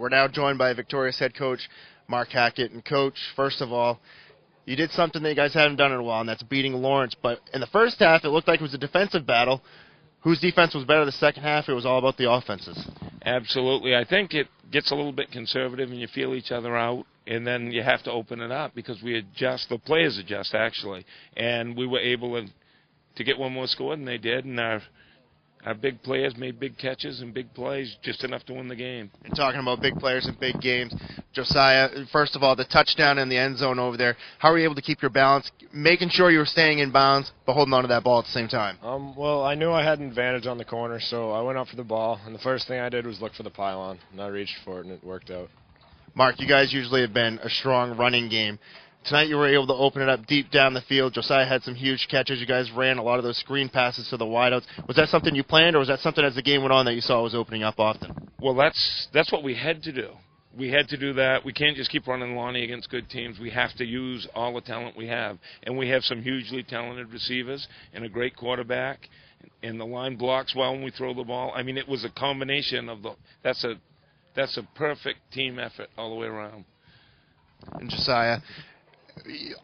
We're now joined by Victoria's head coach, Mark Hackett. And, Coach, first of all, you did something that you guys haven't done in a while, and that's beating Lawrence. But in the first half, it looked like it was a defensive battle. Whose defense was better the second half? It was all about the offenses. Absolutely. I think it gets a little bit conservative and you feel each other out, and then you have to open it up because we adjust, the players adjust actually, and we were able to get one more score than they did, and our big players made big catches and big plays, just enough to win the game. And talking about big players and big games, Josiah, first of all, the touchdown in the end zone over there, how were you able to keep your balance, making sure you were staying in bounds, but holding on to that ball at the same time? Well, I knew I had an advantage on the corner, so I went up for the ball, and the first thing I did was look for the pylon, and I reached for it, and it worked out. Mark, you guys usually have been a strong running game. Tonight you were able to open it up deep down the field. Josiah had some huge catches. You guys ran a lot of those screen passes to the wideouts. Was that something you planned, or was that something as the game went on that you saw was opening up often? Well, that's what we had to do. We had to do that. We can't just keep running Lonnie against good teams. We have to use all the talent we have. And we have some hugely talented receivers and a great quarterback. And the line blocks well when we throw the ball. I mean, it was a combination of that's a perfect team effort all the way around. And Josiah,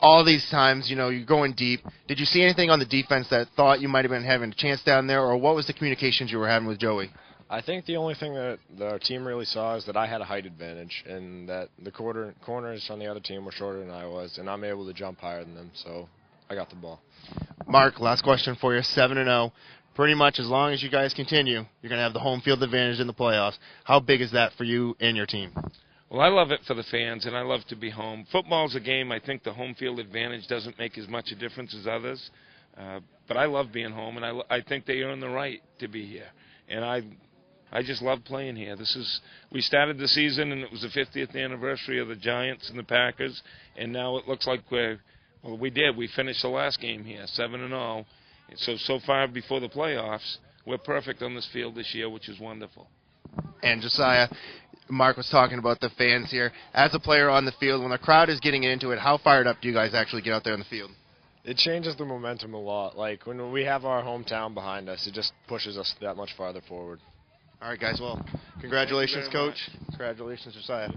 all these times, you're going deep. Did you see anything on the defense that thought you might have been having a chance down there, or what was the communications you were having with Joey? I think the only thing that our team really saw is that I had a height advantage, and that the corners on the other team were shorter than I was, and I'm able to jump higher than them, so I got the ball. Mark, last question for you, 7-0. Pretty much as long as you guys continue, you're going to have the home field advantage in the playoffs. How big is that for you and your team? Well, I love it for the fans, and I love to be home. Football's a game. I think the home field advantage doesn't make as much a difference as others. But I love being home, and I think they earn the right to be here. And I just love playing here. We started the season, and it was the 50th anniversary of the Giants and the Packers, and now it looks like we did. We finished the last game here, 7-0. So far before the playoffs, we're perfect on this field this year, which is wonderful. And Josiah, Mark was talking about the fans here. As a player on the field, when the crowd is getting into it, how fired up do you guys actually get out there on the field? It changes the momentum a lot. Like, when we have our hometown behind us, it just pushes us that much farther forward. All right, guys. Well, congratulations, Coach. Congratulations, Josiah.